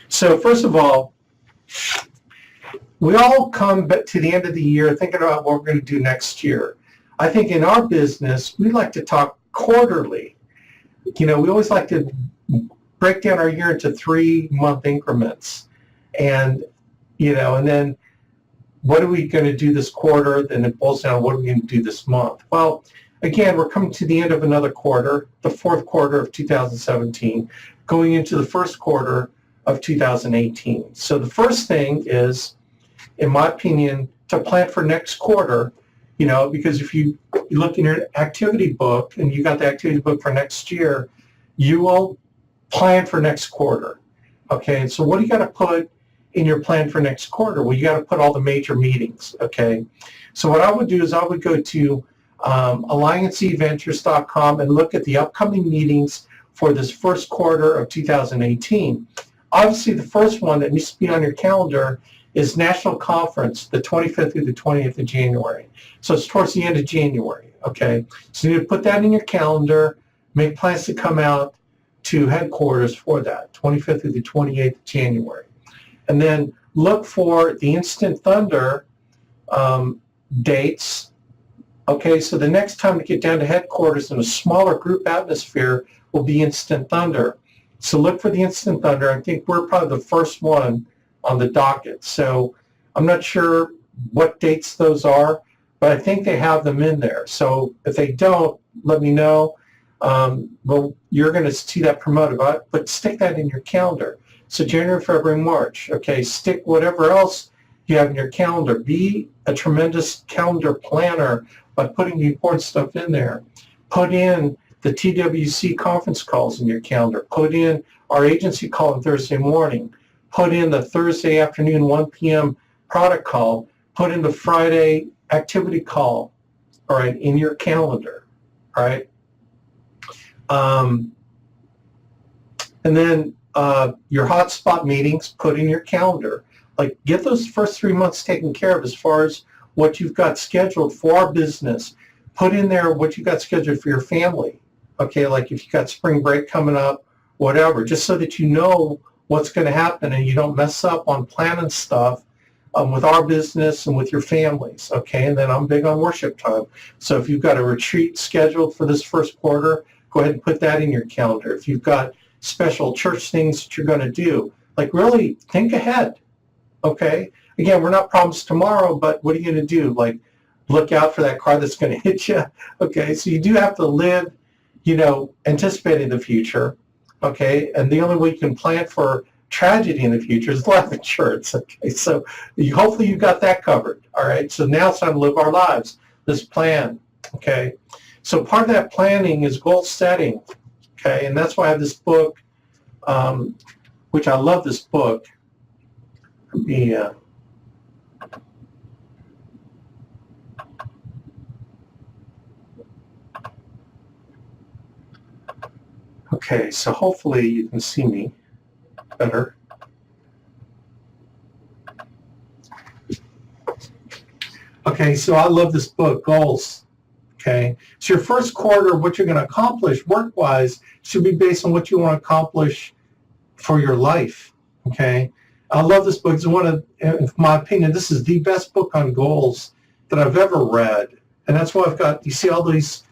So first of all, we all come to the end of the year thinking about what we're going to do next year. I think in our business, we like to talk quarterly. We always like to break down our year into 3-month increments. And then what are we going to do this quarter? Then it boils down, what are we going to do this month? Well, again, we're coming to the end of another quarter, the fourth quarter of 2017, going into the first quarter of 2018. So the first thing is, in my opinion, to plan for next quarter, because if you look in your activity book and you got the activity book for next year, you will plan for next quarter. Okay, and so what do you got to put in your plan for next quarter? Well, you got to put all the major meetings. Okay, so what I would do is I would go to allianceventures.com and look at the upcoming meetings for this first quarter of 2018. Obviously, the first one that needs to be on your calendar is National Conference, the 25th through the 20th of January. So it's towards the end of January, okay? So you need to put that in your calendar, make plans to come out to headquarters for that, 25th through the 28th of January. And then look for the Instant Thunder dates. Okay, so the next time to get down to headquarters in a smaller group atmosphere will be Instant Thunder. So look for the Instant Thunder. I think we're probably the first one on the docket. So I'm not sure what dates those are, but I think they have them in there. So if they don't, let me know. Well, you're going to see that promoted, but stick that in your calendar. So January, February, March. Okay, stick whatever else you have in your calendar. Be a tremendous calendar planner by putting the important stuff in there. Put in the TWC conference calls in your calendar. Put in our agency call on Thursday morning. Put in the Thursday afternoon 1 p.m. product call. Put in the Friday activity call, all right, in your calendar, all right? And then your hotspot meetings, put in your calendar. Like, get those first 3 months taken care of as far as what you've got scheduled for our business. Put in there what you've got scheduled for your family, okay? Like if you've got spring break coming up, whatever, just so that you know what's going to happen and you don't mess up on planning stuff with our business and with your families, okay? And then I'm big on worship time. So if you've got a retreat scheduled for this first quarter, go ahead and put that in your calendar. If you've got special church things that you're going to do, like really think ahead, okay? Again, we're not promised tomorrow, but what are you going to do? Like look out for that car that's going to hit you, okay? So you do have to live, anticipating the future. Okay, and the only way you can plan for tragedy in the future is life insurance. Okay, so hopefully you got that covered. All right, so now it's time to live our lives. Let's plan. Okay, so part of that planning is goal setting. Okay, and that's why I have this book, which I love this book. Okay, so hopefully you can see me better. Okay, so I love this book, Goals. Okay, so your first quarter, what you're going to accomplish work-wise should be based on what you want to accomplish for your life. Okay, I love this book. It's one of, in my opinion, this is the best book on goals that I've ever read, and that's why I've got. You see all these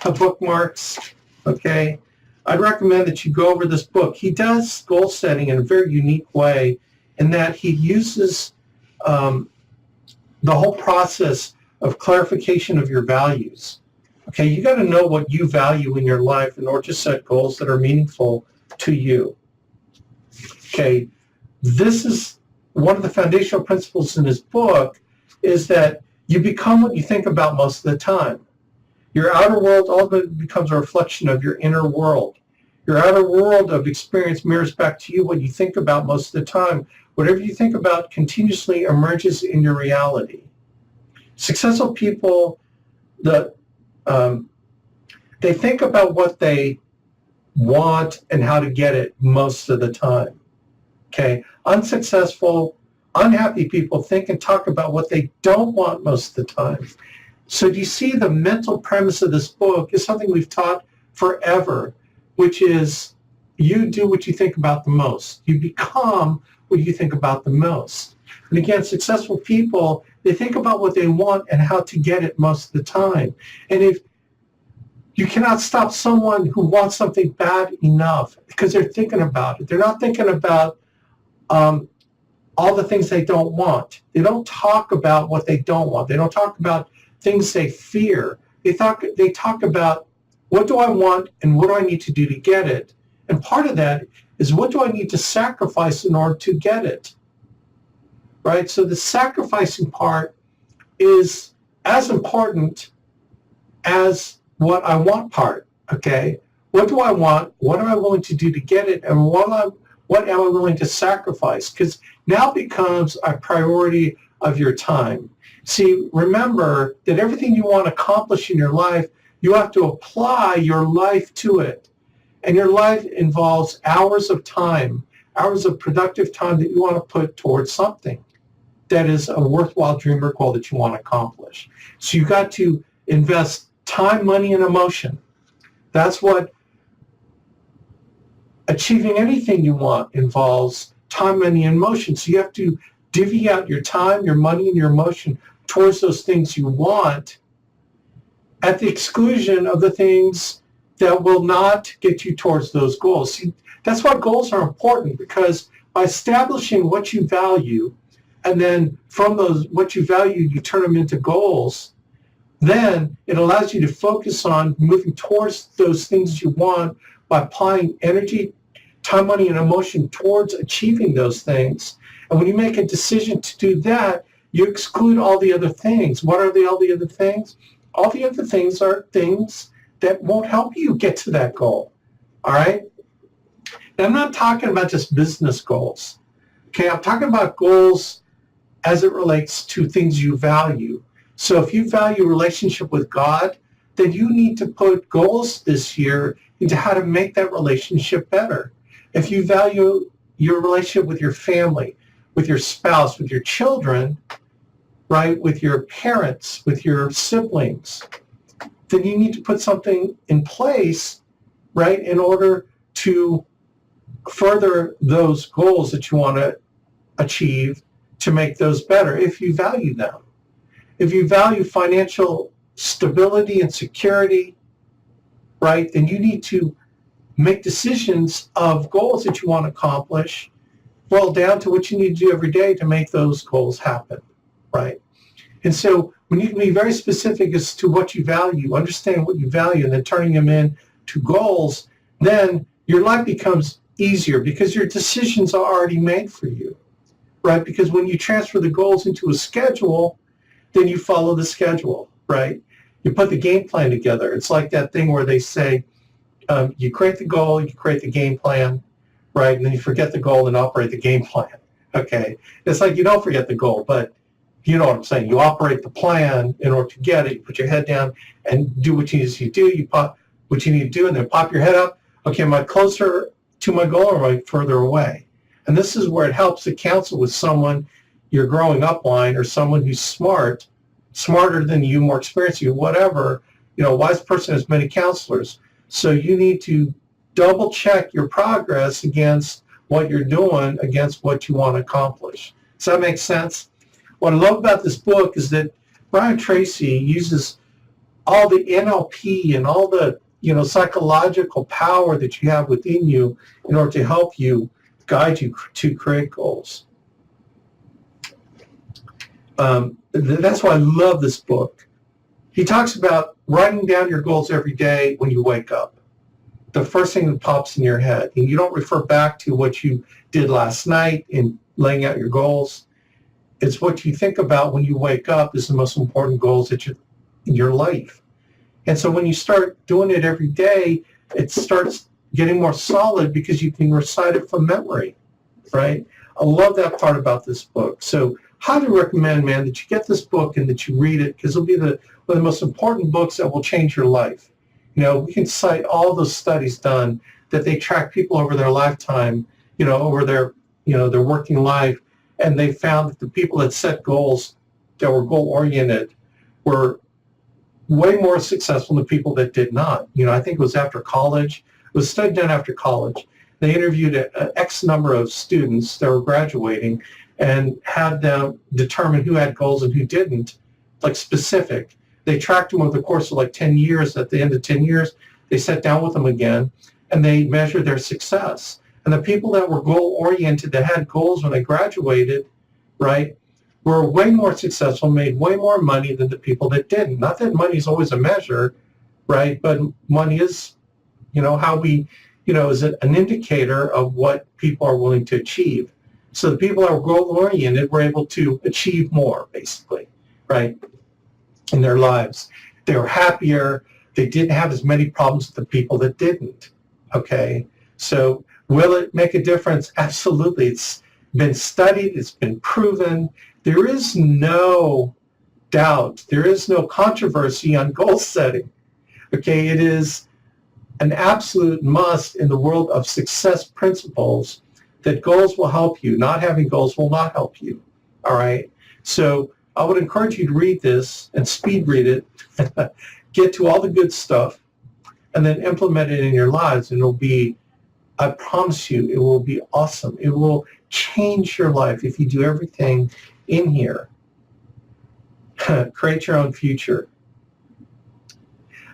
bookmarks. Okay, I'd recommend that you go over this book. He does goal setting in a very unique way in that he uses the whole process of clarification of your values. Okay, you got to know what you value in your life in order to set goals that are meaningful to you. Okay, this is one of the foundational principles in his book is that you become what you think about most of the time. Your outer world ultimately becomes a reflection of your inner world. Your outer world of experience mirrors back to you what you think about most of the time. Whatever you think about continuously emerges in your reality. Successful people, they think about what they want and how to get it most of the time. Okay, unsuccessful, unhappy people think and talk about what they don't want most of the time. So do you see the mental premise of this book is something we've taught forever, which is, you do what you think about the most. You become what you think about the most. And again, successful people, they think about what they want and how to get it most of the time. And if you cannot stop someone who wants something bad enough because they're thinking about it. They're not thinking about all the things they don't want. They don't talk about what they don't want. They don't talk about things they fear. They talk about, what do I want and what do I need to do to get it? And part of that is, what do I need to sacrifice in order to get it? Right? So the sacrificing part is as important as what I want part, okay? What do I want? What am I willing to do to get it? And what am I willing to sacrifice? Because now becomes a priority of your time. See, remember that everything you want to accomplish in your life, you have to apply your life to it. And your life involves hours of time, hours of productive time that you want to put towards something that is a worthwhile dream or goal that you want to accomplish. So you got to invest time, money, and emotion. That's what achieving anything you want involves: time, money, and emotion. So you have to divvy out your time, your money, and your emotion towards those things you want, at the exclusion of the things that will not get you towards those goals. See, that's why goals are important, because by establishing what you value, and then from those what you value, you turn them into goals, then it allows you to focus on moving towards those things you want by applying energy, time, money, and emotion towards achieving those things. And when you make a decision to do that, you exclude all the other things. What are all the other things? All the other things are things that won't help you get to that goal. All right? Now, I'm not talking about just business goals. Okay, I'm talking about goals as it relates to things you value. So if you value relationship with God, then you need to put goals this year into how to make that relationship better. If you value your relationship with your family, with your spouse, with your children, right, with your parents, with your siblings, then you need to put something in place, right, in order to further those goals that you want to achieve, to make those better if you value them. If you value financial stability and security, right, then you need to make decisions of goals that you want to accomplish, well, down to what you need to do every day to make those goals happen, right? And so when you can be very specific as to what you value, understand what you value, and then turning them into goals, then your life becomes easier because your decisions are already made for you, right? Because when you transfer the goals into a schedule, then you follow the schedule, right? You put the game plan together. It's like that thing where they say, you create the goal, you create the game plan, right? And then you forget the goal and operate the game plan, okay? It's like you don't forget the goal, but you know what I'm saying. You operate the plan in order to get it. You put your head down and do what you need to do. You pop what you need to do, and then pop your head up. Okay, am I closer to my goal or am I further away? And this is where it helps to counsel with someone you're growing up on, or someone who's smarter than you, more experienced than you, whatever. You know, a wise person has many counselors. So you need to double check your progress against what you're doing, against what you want to accomplish. Does that make sense? What I love about this book is that Brian Tracy uses all the NLP and all the, you know, psychological power that you have within you in order to help you, guide you to create goals. That's why I love this book. He talks about writing down your goals every day when you wake up. The first thing that pops in your head. And you don't refer back to what you did last night in laying out your goals. It's what you think about when you wake up is the most important goals that you in your life. And so when you start doing it every day, it starts getting more solid because you can recite it from memory, right? I love that part about this book. So highly recommend, man, that you get this book and that you read it, because it'll be one of the most important books that will change your life. You know, we can cite all those studies done that they track people over their lifetime, you know, over their, you know, their working life, and they found that the people that set goals that were goal-oriented were way more successful than people that did not. You know, I think it was after college. It was a study done after college. they interviewed an X number of students that were graduating and had them determine who had goals and who didn't, like specific. They tracked them over the course of like 10 years. At the end of 10 years, they sat down with them again and they measured their success. And the people that were goal-oriented, that had goals when they graduated, right, were way more successful, made way more money than the people that didn't. Not that money is always a measure, right, but money is, how we, is an indicator of what people are willing to achieve. So the people that were goal-oriented were able to achieve more, basically, right, in their lives. They were happier. They didn't have as many problems with the people that didn't, okay? So will it make a difference? Absolutely. It's been studied. It's been proven. There is no doubt. There is no controversy on goal setting, okay? It is an absolute must in the world of success principles that goals will help you. Not having goals will not help you, all right? So I would encourage you to read this and speed read it, get to all the good stuff, and then implement it in your lives, and it'll be, I promise you, it will be awesome. It will change your life if you do everything in here. Create your own future.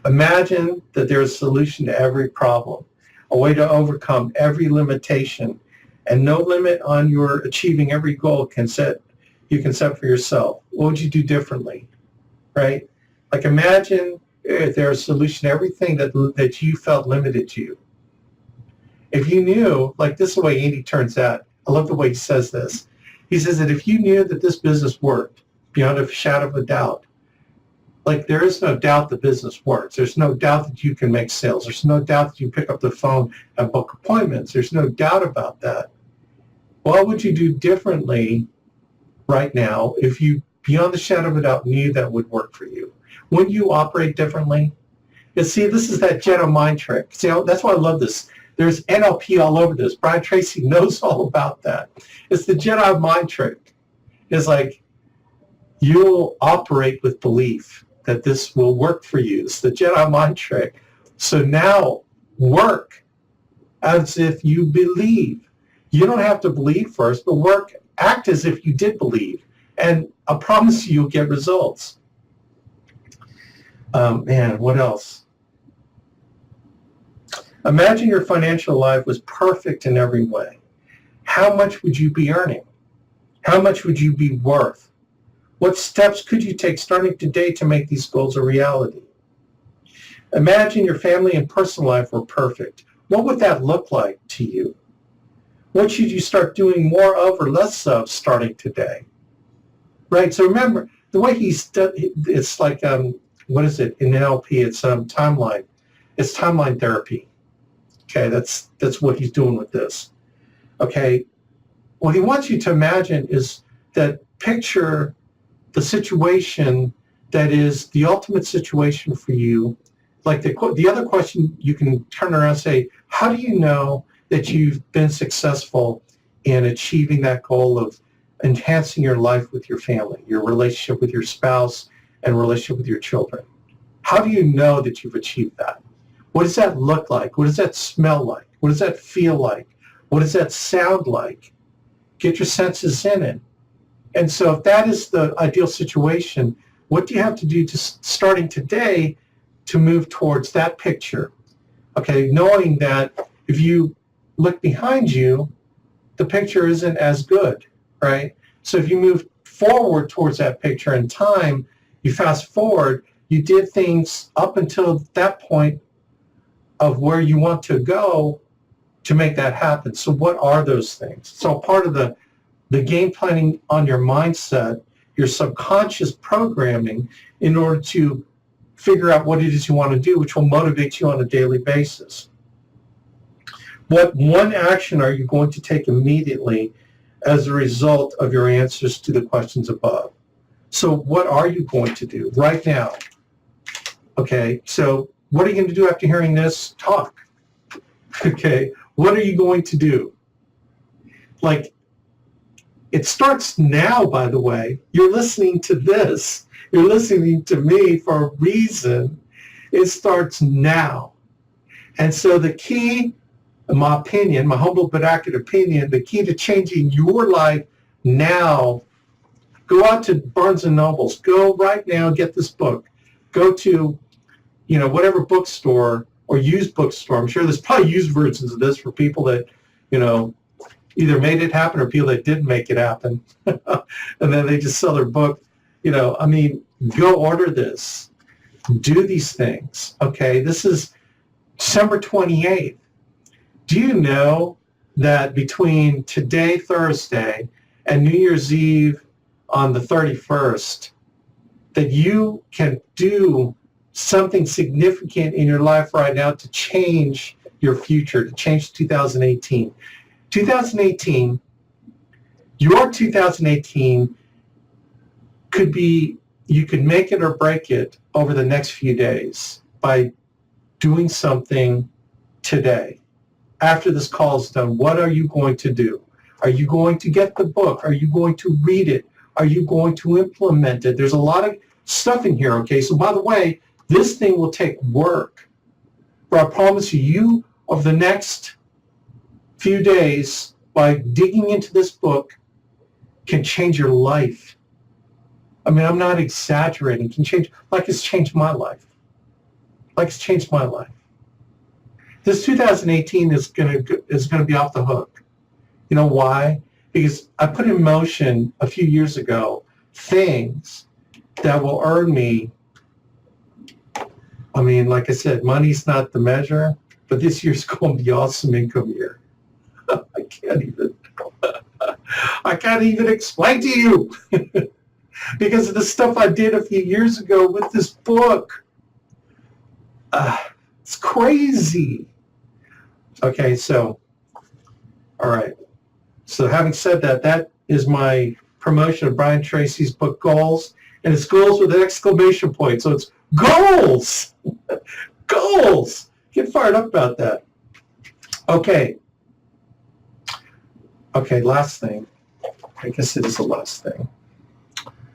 Imagine that there's a solution to every problem, a way to overcome every limitation, and no limit on your achieving every goal you can set for yourself. What would you do differently, right? Like imagine if there's a solution to everything that you felt limited you. If you knew, like this is the way Andy turns out. I love the way he says this. He says that if you knew that this business worked beyond a shadow of a doubt, like there is no doubt the business works. There's no doubt that you can make sales. There's no doubt that you pick up the phone and book appointments. There's no doubt about that. What would you do differently right now if you, beyond the shadow of a doubt, knew that would work for you? Would you operate differently? And see, this is that Jedi mind trick. See, that's why I love this. There's NLP all over this. Brian Tracy knows all about that. It's the Jedi mind trick. It's like you'll operate with belief that this will work for you. It's the Jedi mind trick. So now work as if you believe. You don't have to believe first, but act as if you did believe. And I promise you, you'll get results. Man, what else? Imagine your financial life was perfect in every way. How much would you be earning? How much would you be worth? What steps could you take starting today to make these goals a reality? Imagine your family and personal life were perfect. What would that look like to you? What should you start doing more of or less of starting today? Right, so remember, the way it's like, what is it in NLP? It's timeline. It's timeline therapy. Okay, that's what he's doing with this. Okay, what he wants you to imagine is that picture the situation that is the ultimate situation for you. Like the other question you can turn around and say, how do you know that you've been successful in achieving that goal of enhancing your life with your family, your relationship with your spouse, and relationship with your children? How do you know that you've achieved that? What does that look like? What does that smell like? What does that feel like? What does that sound like? Get your senses in it. And so if that is the ideal situation, what do you have to do starting today to move towards that picture? Okay, knowing that if you look behind you, the picture isn't as good, right? So if you move forward towards that picture in time, you fast forward, you did things up until that point of where you want to go to make that happen. So what are those things? So part of the game planning on your mindset, your subconscious programming, in order to figure out what it is you want to do, which will motivate you on a daily basis. What one action are you going to take immediately as a result of your answers to the questions above? So what are you going to do right now? Okay, so what are you going to do after hearing this talk? Okay, what are you going to do? Like, it starts now, by the way. You're listening to this. You're listening to me for a reason. It starts now. And so the key in my opinion, my humble but accurate opinion, the key to changing your life now, go out to Barnes and Nobles. Go right now and get this book. Go to, whatever bookstore or used bookstore. I'm sure there's probably used versions of this for people that, either made it happen or people that didn't make it happen. And then they just sell their book. Go order this. Do these things. Okay, this is December 28th. Do you know that between today, Thursday, and New Year's Eve on the 31st, that you can do something significant in your life right now to change your future, to change 2018? 2018, your 2018 could be, you could make it or break it over the next few days by doing something today. After this call is done, what are you going to do? Are you going to get the book? Are you going to read it? Are you going to implement it? There's a lot of stuff in here, okay? So by the way, this thing will take work. But I promise you, over the next few days, by digging into this book, can change your life. I'm not exaggerating. Can change, like it's changed my life. Like it's changed my life. This 2018 is going to be off the hook. You know why? Because I put in motion a few years ago things that will earn me. Like I said, money's not the measure, but this year's going to be awesome income year. I can't even explain to you because of the stuff I did a few years ago with this book. It's crazy. Okay, so, all right. So having said that, that is my promotion of Brian Tracy's book, Goals. And it's goals with an exclamation point. So it's goals. Goals. Get fired up about that. Okay. Okay, last thing. I guess it is the last thing.